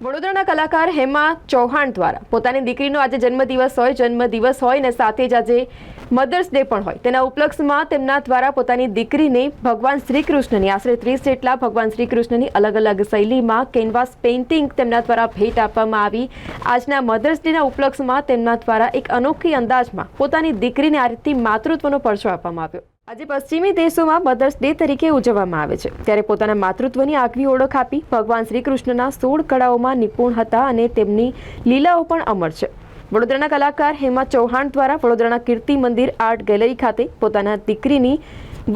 વડોદરાના કલાકાર હેમા ચૌહાણ દ્વારા પોતાની દીકરીનો આજે જન્મદિવસ હોય ને સાથે જ આજે મધર્સ ડે પણ હોય તેના ઉપલક્ષમાં તેમના દ્વારા પોતાની દીકરીને ભગવાન શ્રી કૃષ્ણની આશરે 30 જેટલા ભગવાન શ્રી કૃષ્ણની અલગ અલગ શૈલીમાં કેનવાસ પેઇન્ટિંગ તેમના દ્વારા ભેટ આપવામાં આવી। આજના મધર્સ ડેના ઉપલક્ષમાં તેમના દ્વારા એક અનોખી અંદાજમાં પોતાની દીકરીને આ રીતે માતૃત્વનો પરચો આપવામાં આવ્યો। આજે પશ્ચિમી દેશોમાં મધર્સ ડે તરીકે ઉજવવામાં આવે છે, ત્યારે પોતાના માતૃત્વની આગવી ઓળખ આપી ભગવાન શ્રી કૃષ્ણના 16 કળાઓમાં નિપુણ હતા અને તેમની લીલાઓ પણ અમર છે। વડોદરાના કલાકાર હેમા ચૌહાણ દ્વારા વડોદરાના કીર્તિ મંદિર આર્ટ ગેલેરી ખાતે પોતાના દીકરીની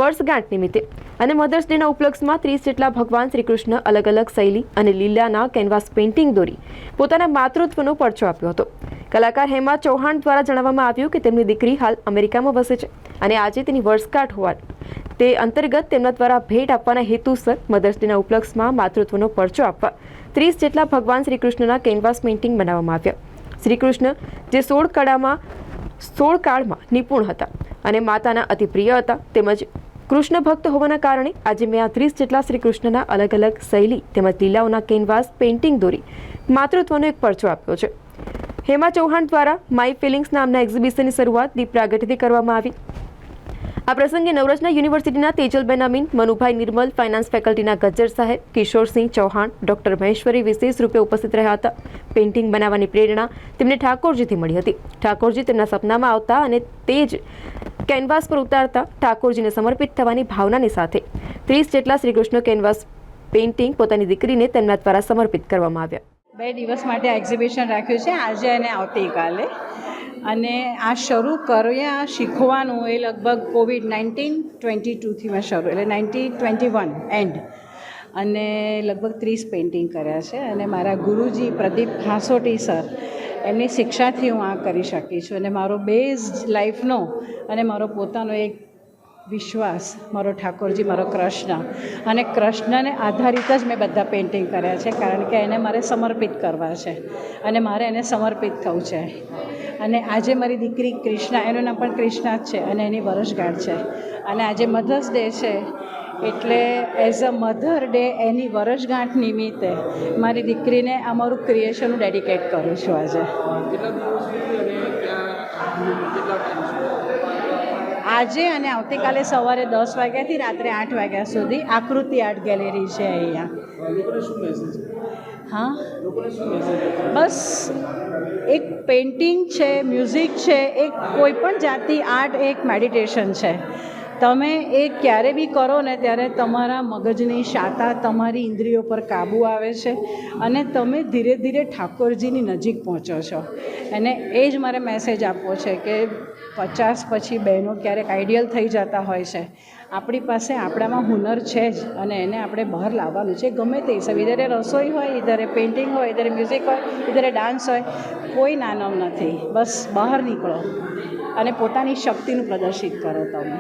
વર્ષગાંઠ નિમિત્તે અને મધર્સ ડેના ઉપલક્ષમાં 30 જેટલા ભગવાન શ્રી કૃષ્ણ અલગ અલગ શૈલી અને લીલાના કેનવાસ પેઇન્ટિંગ દોરી પોતાના માતૃત્વનો પરચો આપ્યો હતો। કલાકાર હેમા ચૌહાણ દ્વારા જણાવવામાં આવ્યું કે તેમની દીકરી હાલ અમેરિકામાં વસે છે અને આજે તેની વર્ષગાંઠ હોવાથી તે અંતર્ગત તેમના દ્વારા ભેટ આપવાના હેતુસર મધર્સ ડેના ઉપલક્ષમાં માતૃત્વનો પરચો આપવા 30 જેટલા ભગવાન શ્રી કૃષ્ણના કેનવાસ પેઇન્ટિંગ બનાવવામાં આવ્યા। શ્રી કૃષ્ણ જે 16 કાળમાં નિપુણ હતા અને માતાના અતિ પ્રિય હતા તેમજ કૃષ્ણ ભક્ત હોવાના કારણે આજે મેં આ 30 જેટલા શ્રી કૃષ્ણના અલગ અલગ શૈલી તેમજ લીલાઓના કેનવાસ પેઇન્ટિંગ દોરી માતૃત્વનો એક પરચો આપ્યો છે। હેમા ચૌહાણ દ્વારા માય ફિલિંગ્સ નામના એક્ઝિબિશનની શરૂઆત દીપ પ્રાગટ્યથી કરવામાં આવી। આ પ્રસંગે નવરત્ન યુનિવર્સિટીના તેજલબેન અમીન, મનુભાઈ નિર્મલ, ફાઇનાન્સ ફેકલ્ટીના ગજ્જર સાહેબ, કિશોરસિંહ ચૌહાણ, ડોક્ટર મહેશ્વરી વિશેષ રૂપે ઉપસ્થિત રહ્યા હતા। પેઇન્ટિંગ બનાવવાની પ્રેરણા તેમને ઠાકોરજીથી મળી હતી। ઠાકોરજી તેમના સપનામાં આવતા અને તે જ કેનવાસ પર ઉતારતા ઠાકોરજીને સમર્પિત થવાની ભાવનાની સાથે 30 જેટલા શ્રીકૃષ્ણ કેનવાસ પેઇન્ટિંગ પોતાની દીકરીને તેમના દ્વારા સમર્પિત કરવામાં આવ્યા। 2 દિવસ માટે એક્ઝિબિશન રાખ્યું છે, આજે અને આવતીકાલે, અને આ શરૂ કર્યા શીખવાનું એ લગભગ COVID-19-22થી મેં શરૂ એટલે 1921 એન્ડ, અને લગભગ 30 પેઇન્ટિંગ કર્યા છે અને મારા ગુરુજી પ્રદીપ હાંસોટી સર એમની શિક્ષાથી હું આ કરી શકી છું અને મારો બેઝ લાઈફનો અને મારો પોતાનો એક વિશ્વાસ મારો ઠાકોરજી, મારો કૃષ્ણ, અને કૃષ્ણને આધારિત જ મેં બધા પેઇન્ટિંગ કર્યા છે કારણ કે એને મારે સમર્પિત કરવા છે અને મારે એને સમર્પિત થવું છે। અને આજે મારી દીકરી કૃષ્ણા, એનું નામ પણ કૃષ્ણા જ છે અને એની વર્ષગાંઠ છે અને આજે મધર્સ ડે છે એટલે એઝ અ મધર ડે એની વર્ષગાંઠ નિમિત્તે મારી દીકરીને આ મારું ક્રિએશન હું ડેડિકેટ કરું છું આજે। આજે અને આવતીકાલે સવારે 10 વાગ્યાથી રાત્રે 8 વાગ્યા સુધી આકૃતિ આર્ટ ગેલેરી છે અહીંયા। હા, બસ એક પેઇન્ટિંગ છે, મ્યુઝિક છે, એક કોઈ પણ જાતની આર્ટ એક મેડિટેશન છે। તમે એ ક્યારે બી કરો ને ત્યારે તમારા મગજની શાતા, તમારી ઇન્દ્રિયો પર કાબૂ આવે છે અને તમે ધીરે ધીરે ઠાકોરજીની નજીક પહોંચો છો। અને એ જ મારે મેસેજ આપવો છે કે 50 પછી બહેનો ક્યારેક આઈડિયલ થઈ જતા હોય છે। આપણી પાસે આપણામાં હુનર છે જ અને એને આપણે બહાર લાવવાનું છે, ગમે તે હિસાબે, ઇધરે રસોઈ હોય, ઇધરે પેઇન્ટિંગ હોય, ઇધરે મ્યુઝિક હોય, ઇધરે ડાન્સ હોય, કોઈ નાનો નથી। બસ બહાર નીકળો અને પોતાની શક્તિનું પ્રદર્શિત કરો તમે।